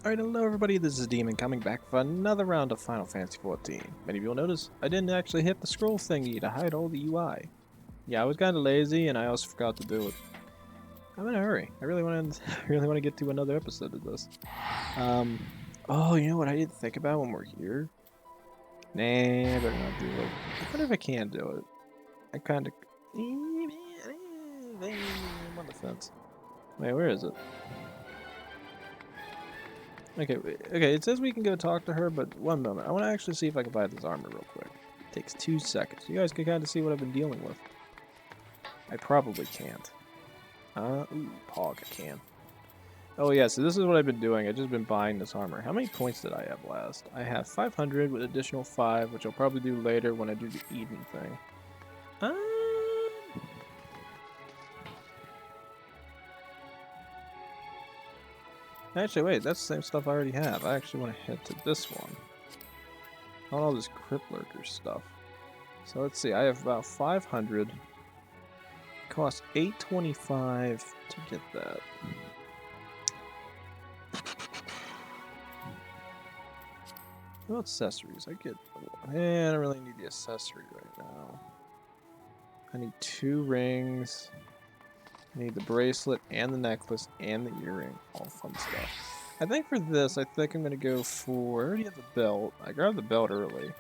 Alright, hello everybody, this is Demon coming back for another round of Final Fantasy XIV. Many of you will notice I didn't actually hit the scroll thingy to hide all the UI. Yeah, I was kind of lazy and I also forgot to do it. I'm in a hurry. I really want to get to another episode of this. Oh, you know what I didn't think about when we're here? Nah, I better not do it. I wonder if I can do it. I kind of... I'm on the fence. Wait, where is it? Okay, okay, it says we can go talk to her, but one moment. I want to actually see if I can buy this armor real quick. It takes 2 seconds. You guys can kind of see what I've been dealing with. I probably can't. Ooh, Pog, I can. Oh yeah, so this is what I've been doing. I've just been buying this armor. How many points did I have last? I have 500 with additional 5, which I'll probably do later when I do the Eden thing. Actually, wait, that's the same stuff I already have. I actually want to head to this one. Not all this Crypt Lurker stuff. So let's see, I have about 500. Costs $8.25 to get that. What accessories? I don't really need the accessory right now. I need 2 rings. I need the bracelet and the necklace and the earring. All fun stuff. I think for this, I think I'm going to go for... I already have the belt. I grabbed the belt early.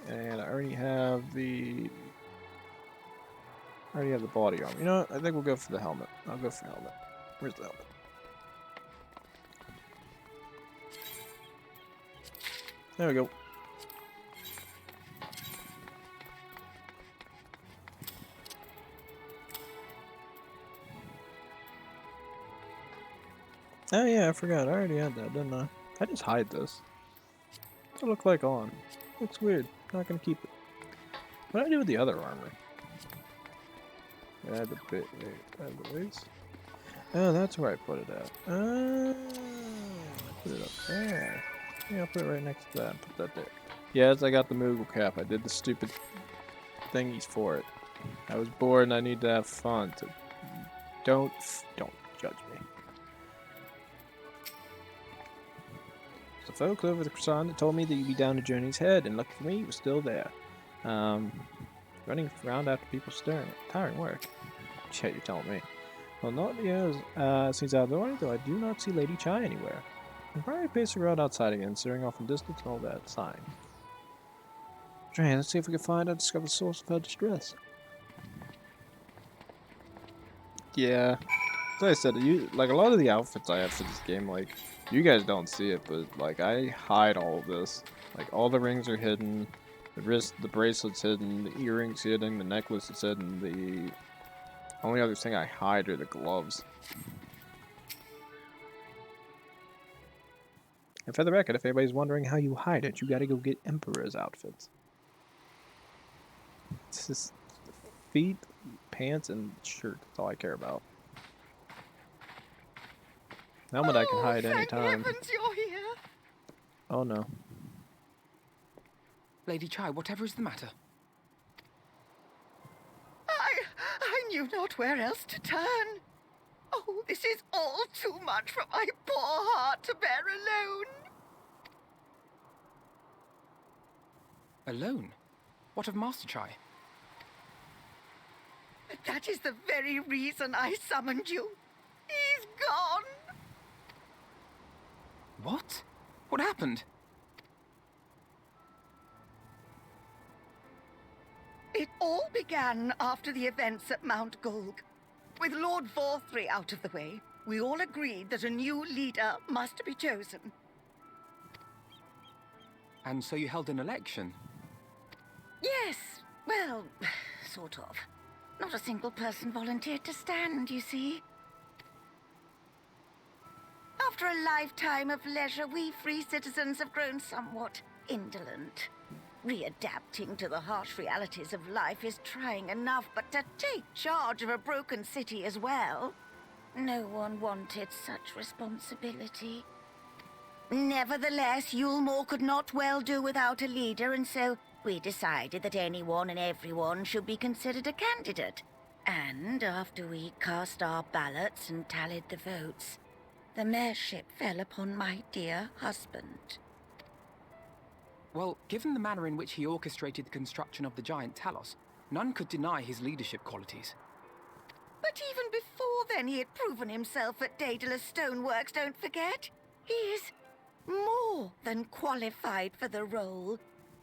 And I already have the... body armor. You know what? I think we'll go for the helmet. I'll go for the helmet. Where's the helmet? There we go. Oh yeah, I forgot. I already had that, didn't I? I just hide this. What's it look like on? Looks weird. Not gonna keep it. What do I do with the other armor? Add the bit. Add the base. Oh, that's where I put it at. I put it up there. Yeah, I'll put it right next to that. Put that there. Yes, I got the Moogle cap. I did the stupid thingies for it. I was bored and I need to have fun. So don't judge me. The folks over the croissant told me that you'd be down to Journey's Head, and lucky for me, you were still there. Running around after people staring. Tiring work. Yeah, you're telling me. Well, not because since out of the way, though I do not see Lady Chai anywhere. I'm probably pacing around outside again, staring off in distance and all that. Sighing. Try, let's see if we can find out, discover the source of her distress. Yeah. As I said, like a lot of the outfits I have for this game, like you guys don't see it, but like I hide all of this. Like all the rings are hidden, the bracelet's hidden, the earrings hidden, the necklace is hidden. The only other thing I hide are the gloves. And for the record, if anybody's wondering how you hide it, you gotta go get Emperor's outfits. It's just feet, pants, and shirt. That's all I care about. Helmet I can hide anytime. Heavens, you're here. Oh no. Lady Chai, whatever is the matter? I knew not where else to turn. Oh, this is all too much for my poor heart to bear alone. Alone? What of Master Chai? That is the very reason I summoned you. He's gone. What? What happened? It all began after the events at Mount Gulg. With Lord Vorthry out of the way, we all agreed that a new leader must be chosen. And so you held an election? Yes, well, sort of. Not a single person volunteered to stand, you see. After a lifetime of leisure, we free citizens have grown somewhat indolent. Readapting to the harsh realities of life is trying enough, but to take charge of a broken city as well, no one wanted such responsibility. Nevertheless, Yulmore could not well do without a leader, and so we decided that anyone and everyone should be considered a candidate. And after we cast our ballots and tallied the votes, the mayorship fell upon my dear husband. Well, given the manner in which he orchestrated the construction of the giant Talos, none could deny his leadership qualities. But even before then, he had proven himself at Daedalus Stoneworks, don't forget. He is more than qualified for the role.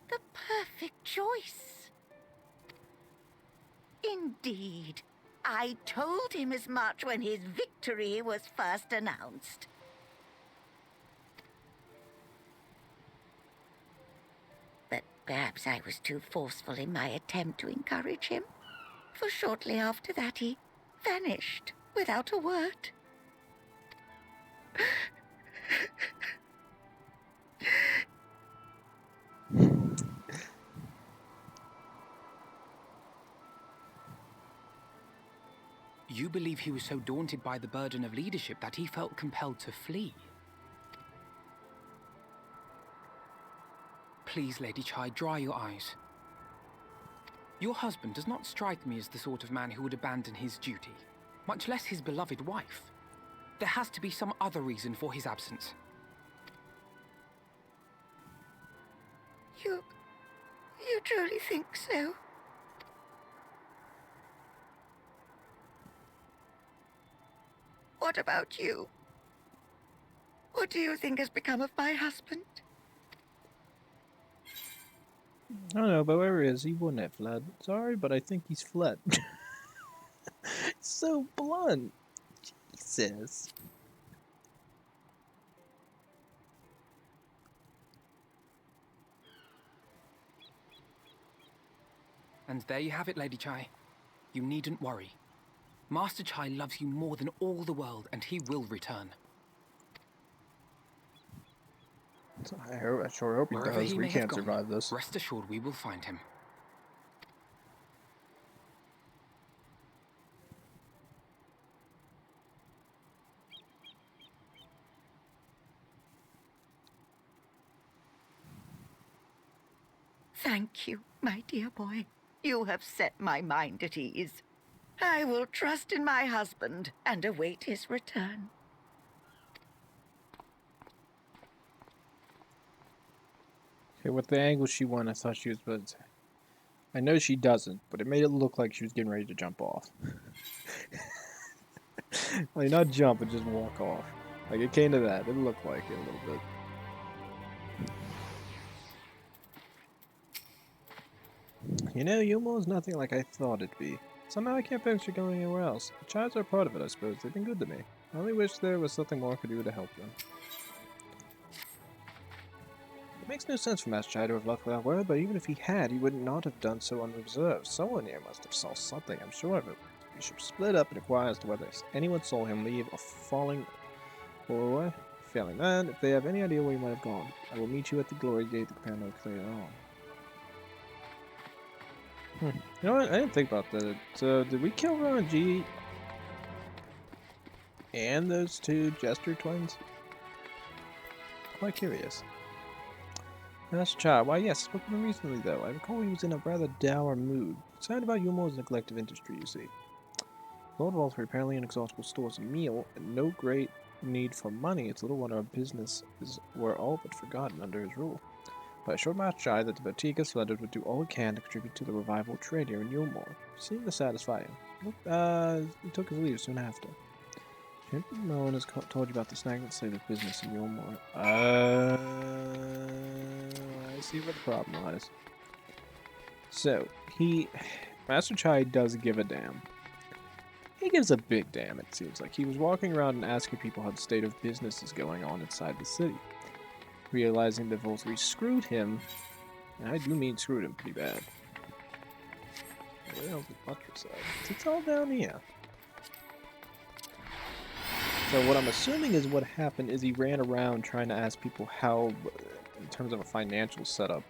The perfect choice. Indeed. I told him as much when his victory was first announced. But perhaps I was too forceful in my attempt to encourage him. For shortly after that, he vanished without a word. You believe he was so daunted by the burden of leadership that he felt compelled to flee? Please, Lady Chai, dry your eyes. Your husband does not strike me as the sort of man who would abandon his duty, much less his beloved wife. There has to be some other reason for his absence. You truly think so? What about you? What do you think has become of my husband? I don't know, but wherever he is, he wouldn't have fled. Sorry, but I think he's fled. So blunt. Jesus. And there you have it, Lady Chai. You needn't worry. Master Chai loves you more than all the world, and he will return. I sure hope he Wherever does. he We may have can't gone, survive this. rest assured we will find him. Thank you, my dear boy. You have set my mind at ease. I will trust in my husband and await his return. Okay, with the angle she won, I thought she was, but I know she doesn't, but it made it look like she was getting ready to jump off. Like, not jump, but just walk off. Like, it came to that. It looked like it a little bit. You know, Yumo is nothing like I thought it'd be. Somehow I can't picture going anywhere else. The Chives are part of it, I suppose. They've been good to me. I only wish there was something more I could do to help them. It makes no sense for Master Chai to have left without word, but even if he had, he would not have done so unobserved. Someone here must have saw something, I'm sure of it. We should split up and inquire as to whether anyone saw him leave or falling or what? Failing that, if they have any idea where he might have gone, I will meet you at the Glory Gate to compare notes later on. You know what? I didn't think about that. So, did we kill Ron G and those two Jester twins? Quite curious. Master Chai, why yes, I spoke to him recently though. I recall he was in a rather dour mood. Sad about Yumo's neglect of industry, you see. Lord of all three apparently inexhaustible stores of meal, and no great need for money. It's little wonder our businesses were all but forgotten under his rule. But I assured Master Chai that the Vertigas Flooded would do all it can to contribute to the revival of trade here in Yulmore. Seemed to satisfy him. He took his leave soon after. Champion Moen has told you about the stagnant state of business in Yulmore. I see where the problem lies. So, Master Chai does give a damn. He gives a big damn, it seems like. He was walking around and asking people how the state of business is going on inside the city. Realizing that Volturi screwed him, and I do mean screwed him pretty bad. Where the hell's the buttress at? It's all down here. So what I'm assuming is what happened is he ran around trying to ask people how, in terms of a financial setup,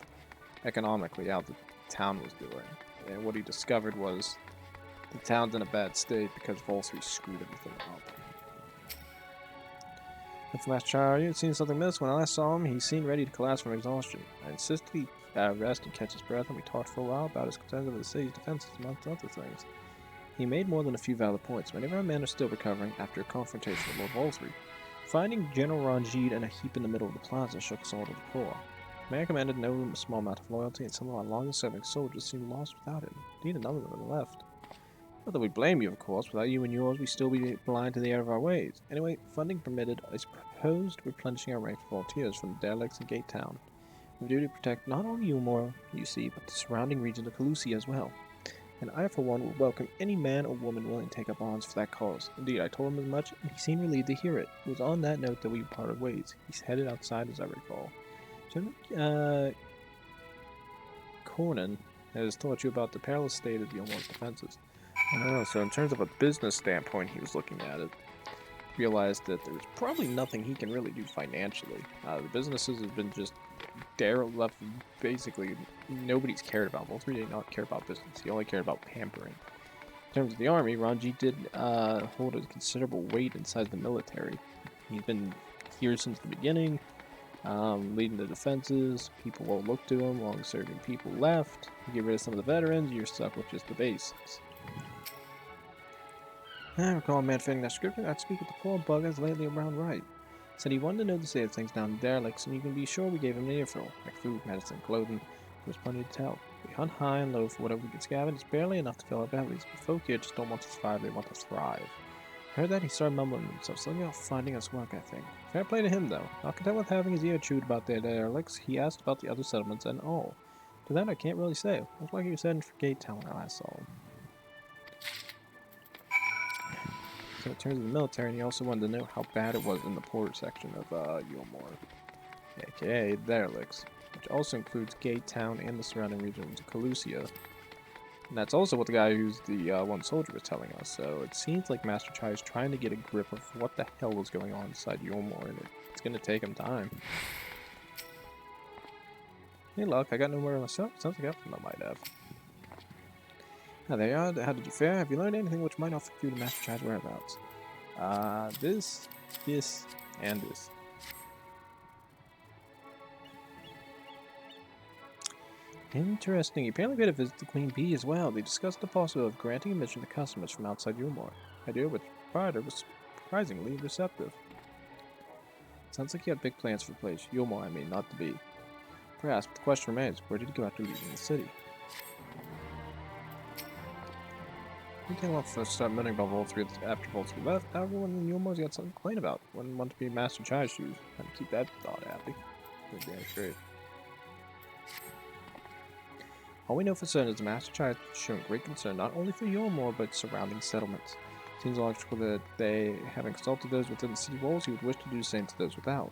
economically, how the town was doing. And what he discovered was the town's in a bad state because Volturi screwed everything up. If Master Chai, you had seen something miss. When I last saw him, he seemed ready to collapse from exhaustion. I insisted he rest and catch his breath, and we talked for a while about his concerns over the city's defenses, amongst other things. He made more than a few valid points. Many of our men are still recovering after a confrontation with Lord Volturi. Finding General Ranjit in a heap in the middle of the plaza shook us all to the core. The man commanded no small amount of loyalty, and some of our longest-serving soldiers seemed lost without him. Indeed, none of them had left. Not that we blame you, of course. Without you and yours, we'd still be blind to the error of our ways. Anyway, funding permitted, I proposed replenishing our ranks of volunteers from the derelicts in Gate Town. We have a duty to protect not only Eorzeea, you see, but the surrounding region of Eorzea as well. And I, for one, would welcome any man or woman willing to take up arms for that cause. Indeed, I told him as much, and he seemed relieved to hear it. It was on that note that we parted ways. He's headed outside, as I recall. General Cornan has taught you about the perilous state of Eorzea's defenses. So in terms of a business standpoint, he was looking at it. Realized that there was probably nothing he can really do financially. The businesses have been just left. Basically, nobody's cared about. Both three did not care about business. He only cared about pampering. In terms of the army, Ranjit did hold a considerable weight inside the military. He's been here since the beginning, leading the defenses. People will look to him. Long-serving people left. You get rid of some of the veterans, you're stuck with just the basics. I recall a man fitting that description. I'd speak with the poor buggers lately around right. Said he wanted to know the state of things down in derelicts, and you can be sure we gave him an earful, like food, medicine, clothing. There was plenty to tell. We hunt high and low for whatever we can scavenge. It's barely enough to fill our bellies, but folk here just don't want to survive, they want to thrive. I heard that he started mumbling to himself, something about finding us work, I think. Fair play to him, though. Not content with having his ear chewed about their derelicts, he asked about the other settlements and all. To that I can't really say. Looks like he was heading for Gate Town when I last saw him. So in terms of the military, he also wanted to know how bad it was in the poorer section of Eorzeea, aka derelicts, which also includes Gate Town and the surrounding regions of Eorzea. And that's also what the guy who's the one soldier was telling us, so it seems like Master Chai is trying to get a grip of what the hell was going on inside Eorzeea, and it's going to take him time. Hey luck, I got no more myself. Sounds like I might have. Now there you are. How did you fare? Have you learned anything which might offer you to Master Chai's whereabouts? This, and this. Interesting. You apparently paid a visit to Queen Bee as well. They discussed the possibility of granting admission to customers from outside Eorzeea. Idea which proprietor was surprisingly receptive. Sounds like you had big plans for the place. Eorzeea, I mean, not the Bee. Perhaps, but the question remains, where did you go after leaving the city? We can't want to start moaning about Vol 3 after Vol 3 left. Now everyone in Eorzea's got something to complain about. Wouldn't want to be Master Chai's shoes. Had to keep that thought happy. Good damn straight. All we know for certain is the Master Chai has shown great concern not only for Eorzeea but surrounding settlements. Seems logical that they, having consulted those within the city walls, he would wish to do the same to those without.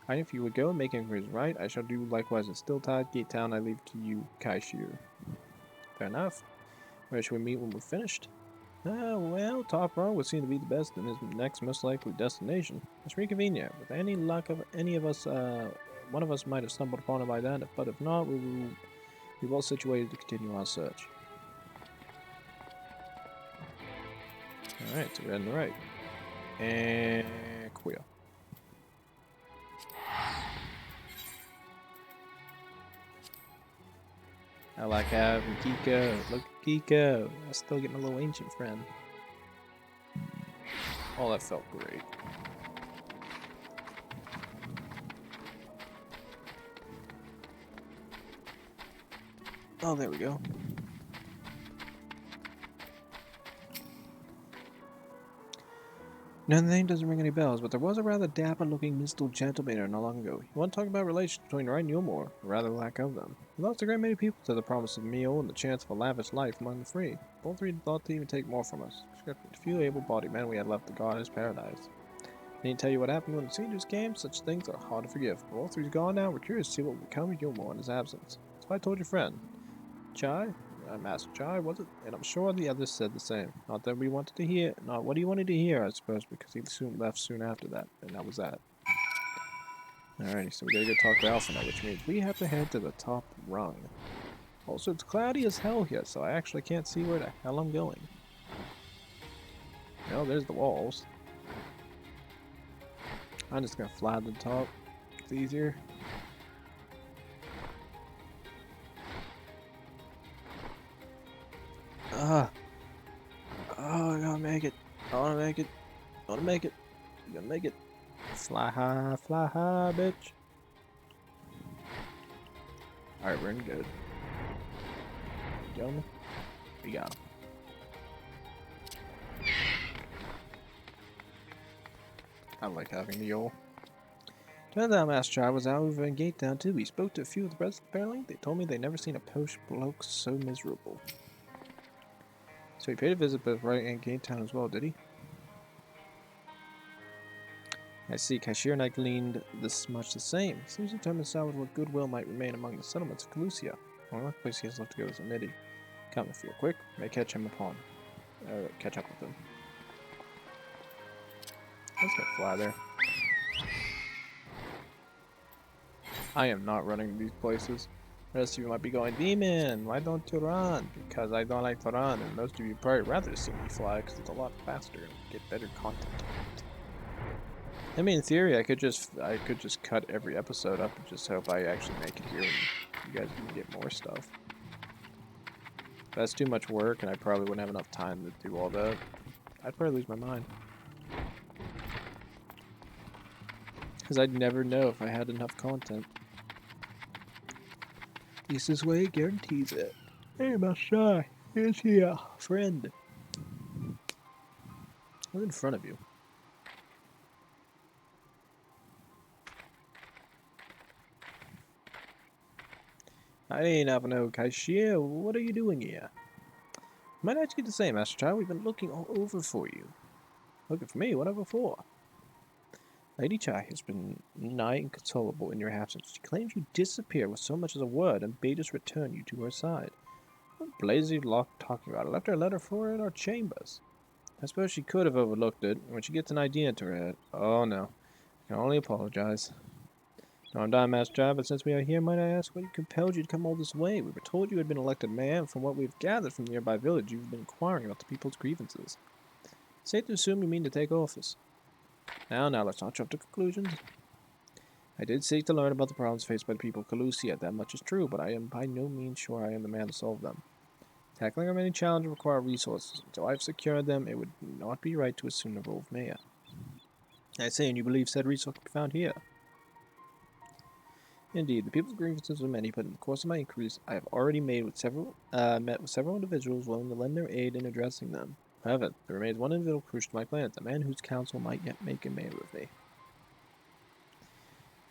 And if you would go and make inquiries right, I shall do likewise in Stilltide, Gate Town. I leave to you, Kaishir. Fair enough. Where shall we meet when we're finished? Well, Top Row would seem to be the best and his next most likely destination. It's reconvenient. With any luck of any of us, one of us might have stumbled upon it by then, but if not, we will be well situated to continue our search. Alright, so we're heading right. And queer. I like having Kiko. Look at Kiko. I still get my little ancient friend. Oh, that felt great. Oh, there we go. No, the name doesn't ring any bells, but there was a rather dapper-looking mystical gentleman here not long ago. You want to talk about relations between Wright and Eorzeea, or rather lack of them. He lost a great many people to the promise of a meal and the chance of a lavish life among the free. Both three thought to even take more from us, except the few able-bodied men we had left to guard his paradise. I need to tell you what happened when the seniors came. Such things are hard to forgive. But all three's gone now. We're curious to see what will become of Eorzeea in his absence. That's why I told your friend. Chai? Master Chai, was it? And I'm sure the others said the same. Not that we wanted to hear, not what he wanted to hear, I suppose, because he left soon after that, and that was that. Alrighty, so we gotta go talk to Alpha now, which means we have to head to the top rung. Also, it's cloudy as hell here, so I actually can't see where the hell I'm going. Well, there's the walls. I'm just gonna fly to the top. It's easier. Oh, I gotta make it. I wanna make it. I wanna make it. I'm gonna make it. Fly high, bitch. Alright, we're in good. Gentlemen, we got him. I like having the old. Turns out Master Child was out over in Gate Town too. He spoke to a few of the residents apparently. They told me they'd never seen a post bloke so miserable. So he paid a visit both right and Gate Town as well, did he? I see. Cashier and I gleaned this much the same. He seems determined to salvage what goodwill might remain among the settlements of Calusia. The only place he has left to go is Amity. Come if you're quick, may catch him upon. Catch up with him. Let's go fly there. I am not running to these places. The rest of you might be going, Demon, why don't you run? Because I don't like to run, and most of you probably rather see me fly because it's a lot faster and get better content on it. I mean, in theory, I could just cut every episode up and just hope I actually make it here and you guys can get more stuff. But that's too much work, and I probably wouldn't have enough time to do all that. I'd probably lose my mind. Because I'd never know if I had enough content. This way guarantees it. Hey, Master, here's here, friend. What's in front of you? I ain't have no cashier. What are you doing here? Might ask you the same, Master Child. We've been looking all over for you. Looking for me? Whatever for? Lady Chai has been nigh inconsolable in your absence. She claims you disappeared with so much as a word and bade us return you to her side. What blazy lock talking about? I left her a letter for her in our chambers. I suppose she could have overlooked it. When she gets an idea into her head. Oh no. I can only apologize. No, I'm dying, Master Chai, but since we are here, might I ask what compelled you to come all this way? We were told you had been elected mayor, and from what we've gathered from the nearby village, you've been inquiring about the people's grievances. Safe to assume you mean to take office. Now, let's not jump to conclusions. I did seek to learn about the problems faced by the people of Calusia, that much is true, but I am by no means sure I am the man to solve them. Tackling our many challenges require resources. Until I've secured them, it would not be right to assume the role of mayor. I say, and you believe said resource can be found here? Indeed, the people's grievances are many, but in the course of my inquiries, I have already met with several individuals willing to lend their aid in addressing them. However, there remains one individual crucial to my plan, the man whose counsel might yet make a mayor of me.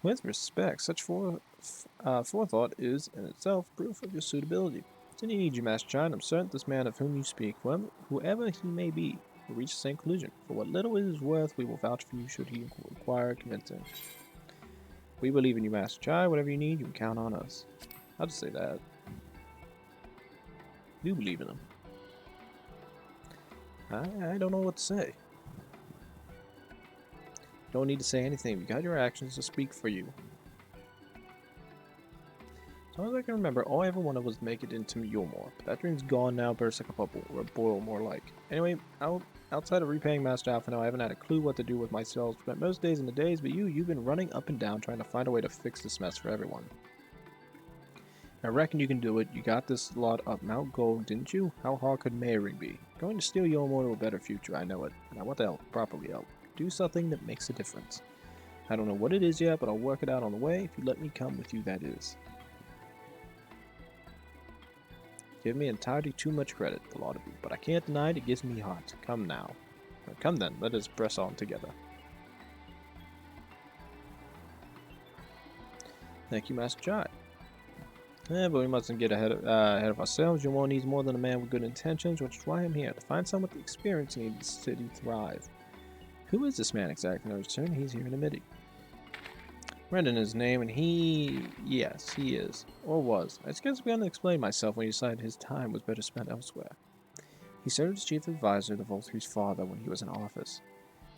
With respect, such forethought is, in itself, proof of your suitability. Since he needs you, Master Child, I'm certain this man of whom you speak, whoever he may be, will reach the same conclusion. For what little it is worth, we will vouch for you should he require convincing. We believe in you, Master Child. Whatever you need, you can count on us. I'll just say that. I do believe in him. I don't know what to say. Don't need to say anything. You got your actions to speak for you. As long as I can remember, all I ever wanted was to make it into Yulmore. But that dream's gone now, burst like a bubble, or a boil more like. Anyway, outside of repaying Master Alpha now, I haven't had a clue what to do with myself. Spent most days in the days, but you've been running up and down trying to find a way to fix this mess for everyone. I reckon you can do it. You got this lot up Mount Gold, didn't you? How hard could mayoring be? Going to steal Yulmore to a better future, I know it. And I want to help, properly help. Do something that makes a difference. I don't know what it is yet, but I'll work it out on the way. If you let me come with you, that is. Give me entirely too much credit, the lot of you, but I can't deny it gives me heart. Come now. Come then, let us press on together. Thank you, Master Chai. But we mustn't get ahead of ourselves. Yulmore needs more than a man with good intentions, which is why I'm here, to find someone with the experience needed to city thrive. Who is this man exactly? I return, he's here in Amity. Brendan is his name, and yes, he is. Or was. I guess began to explain myself when he decided his time was better spent elsewhere. He served as chief advisor to Voltree's father when he was in office.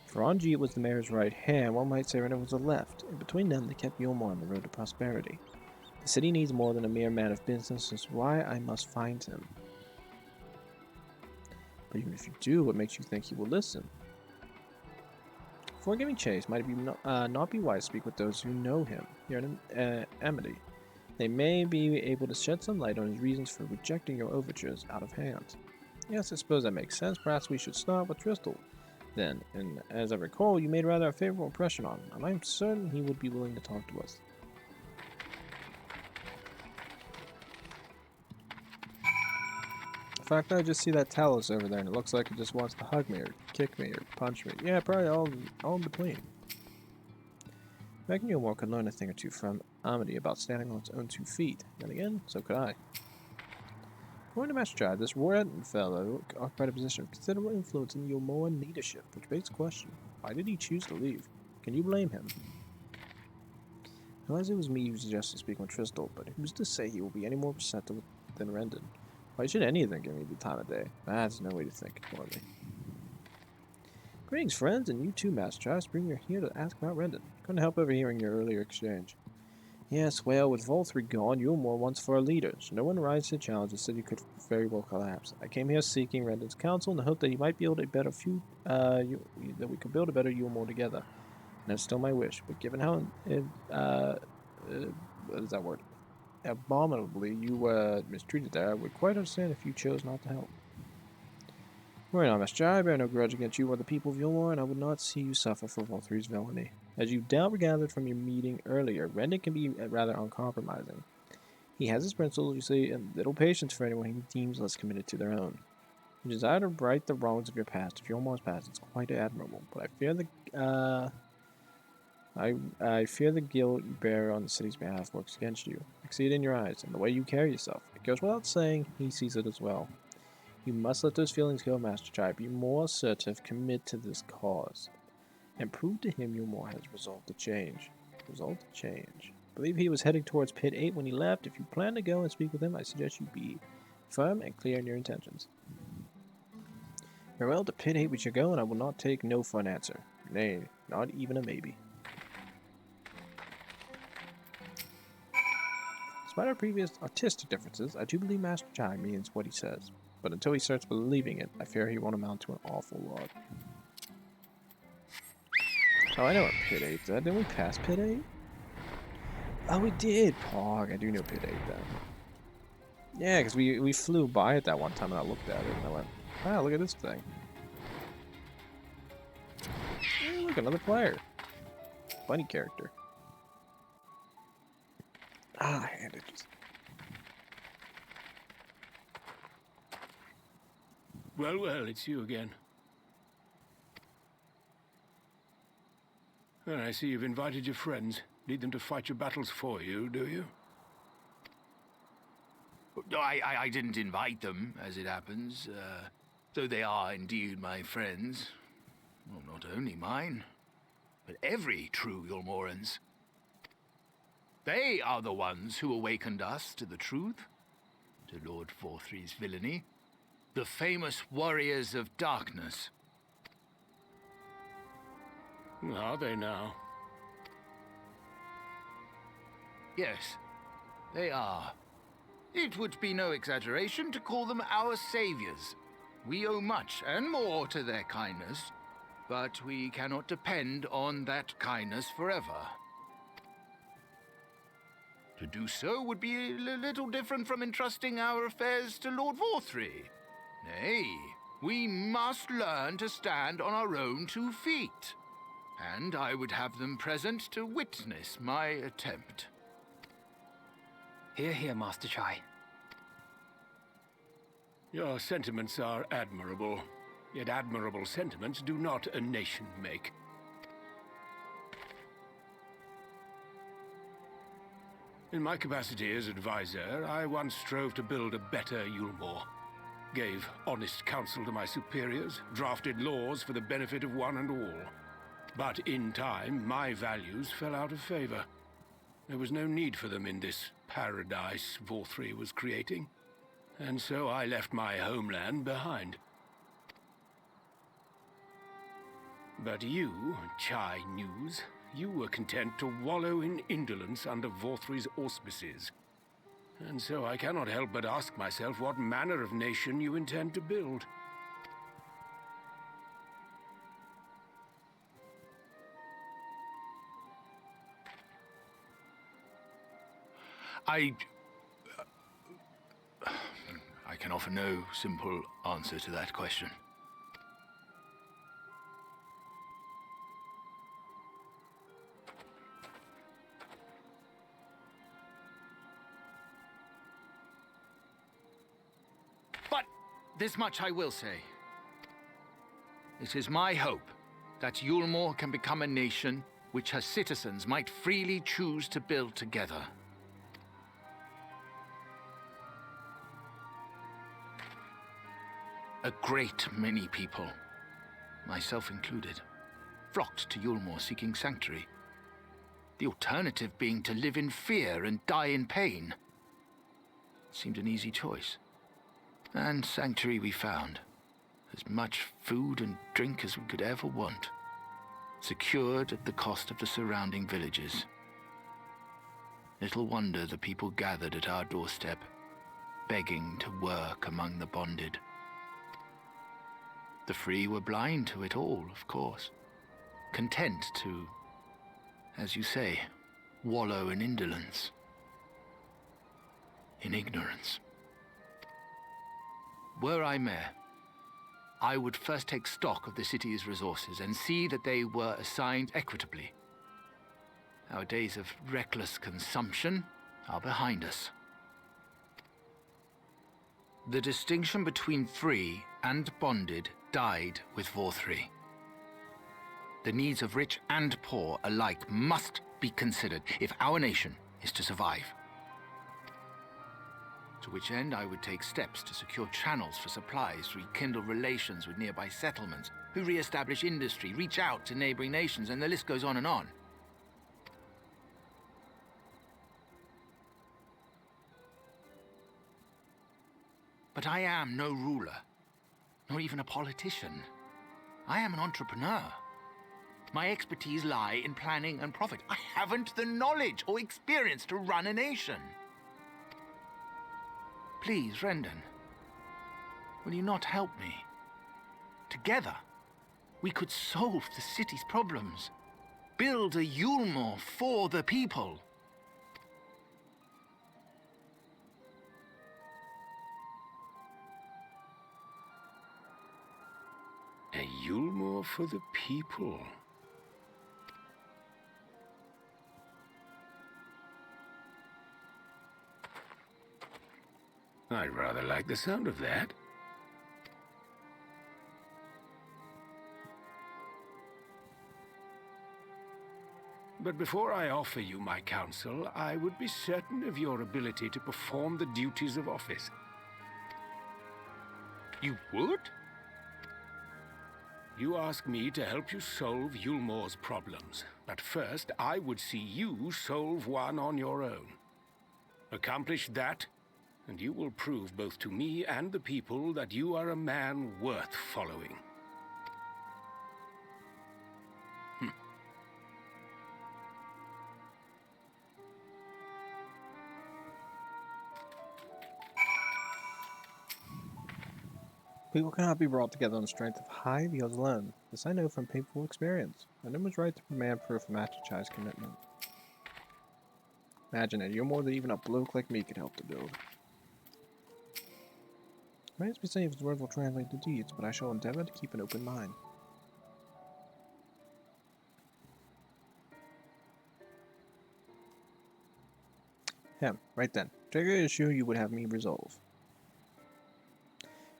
For Anjeet was the mayor's right hand, one might say Brendan was the left. In between them, they kept Yulmore on the road to prosperity. The city needs more than a mere man of business, which is why I must find him. But even if you do, what makes you think he will listen? Before giving chase, might it not be wise to speak with those who know him here in Amity. They may be able to shed some light on his reasons for rejecting your overtures out of hand. Yes, I suppose that makes sense. Perhaps we should start with Tristel. then, and as I recall, you made rather a favorable impression on him, and I'm certain he would be willing to talk to us. In fact, I just see that Talos over there, and it looks like it just wants to hug me, or kick me, or punch me. Yeah, probably all in between. I reckon Eorzean could learn a thing or two from Amity about standing on its own 2 feet. Then again, so could I. According to Master Chad, this Warren fellow occupied a position of considerable influence in the Eorzean leadership, which begs the question, why did he choose to leave? Can you blame him? Unless it was me who suggested speaking with Tristal, but who's to say he will be any more receptive than Rendon? Why should any of them give me the time of day? That's no way to think for me. Greetings, friends, and you too, Master Chad. Spring, you're here to ask about Rendon. Couldn't help overhearing your earlier exchange. Yes, well, with Volthree gone, Eorzean wants for our leaders. No one rises to challenge the city could very well collapse. I came here seeking Rendon's counsel in the hope that he might build a better that we could build a better Eorzean together. And that's still my wish. But given how what is that word? Abominably you were mistreated there, I would quite understand if you chose not to help. Worry not, Master Chad. I bear no grudge against you or the people of Eorzean, and I would not see you suffer for Volthree's villainy. As you doubt gathered from your meeting earlier, Rendon can be rather uncompromising. He has his principles, you see, and little patience for anyone he deems less committed to their own. You desire to right the wrongs of your past, of Eorzean's past. It's quite admirable, but I fear I fear the guilt you bear on the city's behalf works against you. I see it in your eyes, and the way you carry yourself. It goes without saying, he sees it as well. You must let those feelings go, Master Chai. Be more assertive, commit to this cause. And prove to him Eorzean has resolved to change. Resolved to change. I believe he was heading towards Pit 8 when he left. If you plan to go and speak with him, I suggest you be firm and clear in your intentions. Farewell, to Pit 8 we shall go, and I will not take no for an answer. Nay, not even a maybe. Despite our previous artistic differences, I do believe Master Chai means what he says. But until he starts believing it, I fear he won't amount to an awful lot. Oh, I know what Pit 8 is. Didn't we pass Pit 8? Oh, we did, Pog. I do know Pit 8 then. Yeah, because we flew by it that one time and I looked at it and I went, wow, look at this thing. Hey, look, another player. Funny character. Ah, and it just... Well, well, it's you again. Well, I see you've invited your friends. Need them to fight your battles for you, do you? No, I didn't invite them, as it happens, though they are indeed my friends. Well, not only mine, but every true Eorzeans. They are the ones who awakened us to the truth, to Lord Volthree's villainy, the famous warriors of darkness. Are they now? Yes, they are. It would be no exaggeration to call them our saviors. We owe much and more to their kindness, but we cannot depend on that kindness forever. To do so would be a little different from entrusting our affairs to Lord Volthree. Nay, we must learn to stand on our own 2 feet. And I would have them present to witness my attempt. Hear, hear, Master Chai. Your sentiments are admirable. Yet admirable sentiments do not a nation make. In my capacity as advisor, I once strove to build a better Eorzean. Gave honest counsel to my superiors, drafted laws for the benefit of one and all. But in time, my values fell out of favor. There was no need for them in this paradise Volthree was creating. And so I left my homeland behind. But you, Chai News, you were content to wallow in indolence under Volthree's auspices. And so I cannot help but ask myself what manner of nation you intend to build. I can offer no simple answer to that question. This much I will say. It is my hope that Yulmore can become a nation which her citizens might freely choose to build together. A great many people, myself included, flocked to Yulmore seeking sanctuary. The alternative being to live in fear and die in pain. Seemed an easy choice. And sanctuary we found. As much food and drink as we could ever want. Secured at the cost of the surrounding villages. Little wonder the people gathered at our doorstep, begging to work among the bonded. The free were blind to it all, of course. Content to, as you say, wallow in indolence. In ignorance. Were I mayor, I would first take stock of the city's resources and see that they were assigned equitably. Our days of reckless consumption are behind us. The distinction between free and bonded died with Vorthri. The needs of rich and poor alike must be considered if our nation is to survive. To which end I would take steps to secure channels for supplies, rekindle relations with nearby settlements, who re-establish industry, reach out to neighboring nations, and the list goes on and on. But I am no ruler, nor even a politician. I am an entrepreneur. My expertise lie in planning and profit. I haven't the knowledge or experience to run a nation. Please, Rendon, will you not help me? Together, we could solve the city's problems. Build a Yulmore for the people. A Yulmore for the people. I rather like the sound of that. But before I offer you my counsel, I would be certain of your ability to perform the duties of office. You would? You ask me to help you solve Yulmore's problems, but first I would see you solve one on your own. Accomplish that, and you will prove both to me and the people that you are a man worth following. People cannot be brought together on the strength of Hydaelyn alone. This I know from painful experience. Rendon was right to demand proof of Machichai's commitment. Imagine it, you're more than even a bloke like me could help to build. Remains to be seen if his words will translate to deeds, but I shall endeavor to keep an open mind. Right then. Trigger issue you would have me resolve.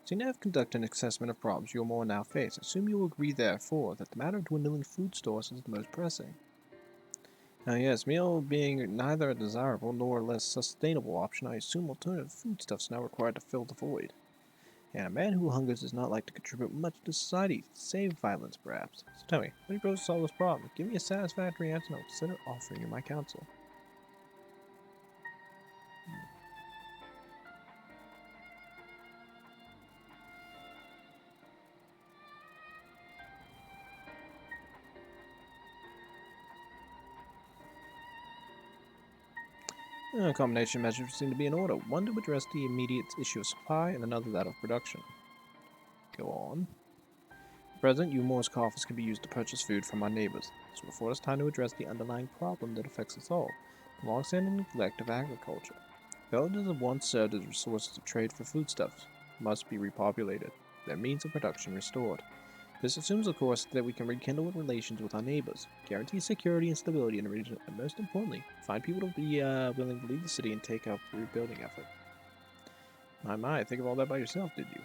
Seeing I have conducted an assessment of problems you will now face, assume you will agree therefore that the matter of dwindling food stores is the most pressing. Now yes, meal being neither a desirable nor a less sustainable option, I assume alternative foodstuffs now required to fill the void. And a man who hungers does not like to contribute much to society, save violence perhaps. So tell me, how do you propose to solve this problem? Give me a satisfactory answer and I'll consider offering you my counsel. A combination of measures seem to be in order. One to address the immediate issue of supply, and another that of production. Go on. At present, Yulmore's coffers can be used to purchase food from our neighbors. This will afford us time to address the underlying problem that affects us all, the long-standing neglect of agriculture. Villages have once served as resources of trade for foodstuffs, must be repopulated, their means of production restored. This assumes, of course, that we can rekindle relations with our neighbors, guarantee security and stability in the region, and most importantly, find people to be willing to leave the city and take up the rebuilding effort. My, think of all that by yourself, did you?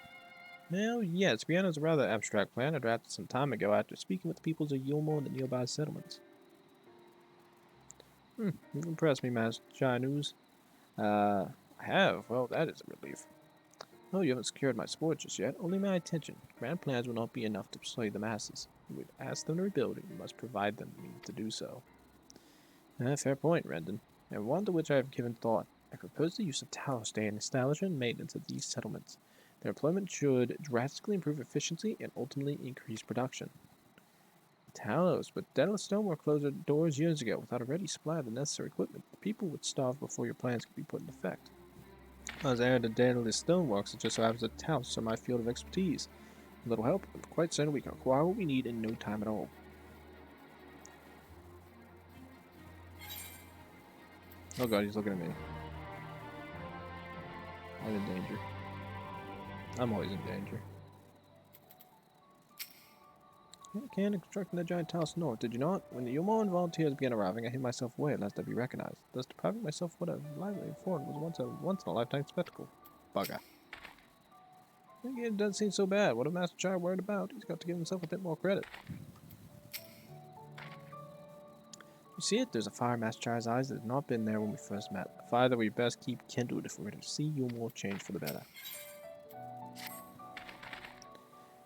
Well, yes, Brianna's a rather abstract plan I drafted some time ago after speaking with the peoples of Yulmore and the nearby settlements. You've impressed me, Master Chinese. I have. Well, that is a relief. Oh, you haven't secured my support just yet. Only my attention. Grand plans will not be enough to persuade the masses. You would ask them to rebuild, and you must provide them the means to do so. Fair point, Rendon. And one to which I have given thought. I propose the use of Talos Day in establishment and maintenance of these settlements. Their employment should drastically improve efficiency and ultimately increase production. Talos, but Daedalus Stonework closed their doors years ago without a ready supply of the necessary equipment. The people would starve before your plans could be put in effect. As heir to Daedalus Stoneworks, it just so happens that Talos are my field of expertise. A little help, I'm quite certain we can acquire what we need in no time at all. Oh god, he's looking at me. I'm in danger. I'm always in danger. You can constructing the giant house north, did you not? When the Yulmore volunteers began arriving, I hid myself away lest I be recognized. Thus depriving myself of what I've lively thought was once in a lifetime spectacle. Bugger. It doesn't seem so bad. What a Master Child worried about. He's got to give himself a bit more credit. You see it? There's a fire in Master Child's eyes that had not been there when we first met. A fire that we best keep kindled if we're to see Yulmore change for the better.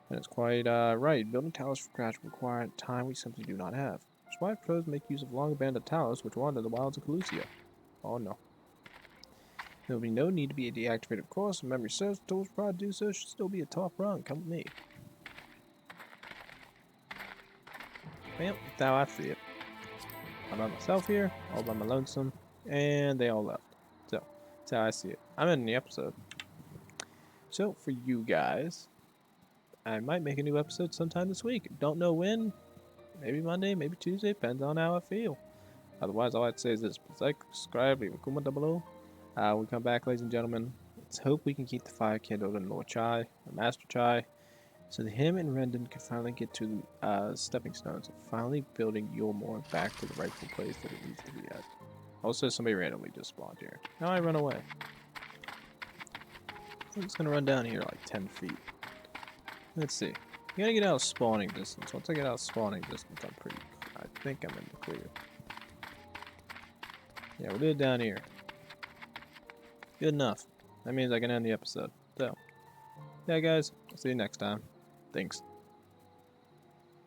And it's quite right. Building towers from scratch will require time we simply do not have. That's why I propose to make use of long-abandoned towers which wander the wilds of Calusia. Oh no. There will be no need to be deactivated, of course. If memory serves, the tools required to do so should still be a top rung. Come with me. Well, that's how I see it. I'm by myself here, all by my lonesome, and they all left. So, that's how I see it. I'm ending the episode. So, for you guys, I might make a new episode sometime this week. Don't know when. Maybe Monday, maybe Tuesday. Depends on how I feel. Otherwise, all I'd say is this. Like, subscribe, leave a comment down below. When we come back, ladies and gentlemen, let's hope we can keep the fire kindled in Lord Chai, or Master Chai, so that him and Rendon can finally get to stepping stones and finally building Yulmore back to the rightful place that it needs to be at. Also, somebody randomly just spawned here. Now I run away. I'm just gonna run down here like 10 feet. Let's see. You gotta get out of spawning distance. Once I get out of spawning distance, I think I'm in the clear. Yeah, we'll do it down here. Good enough. That means I can end the episode. So, yeah guys, I'll see you next time. Thanks.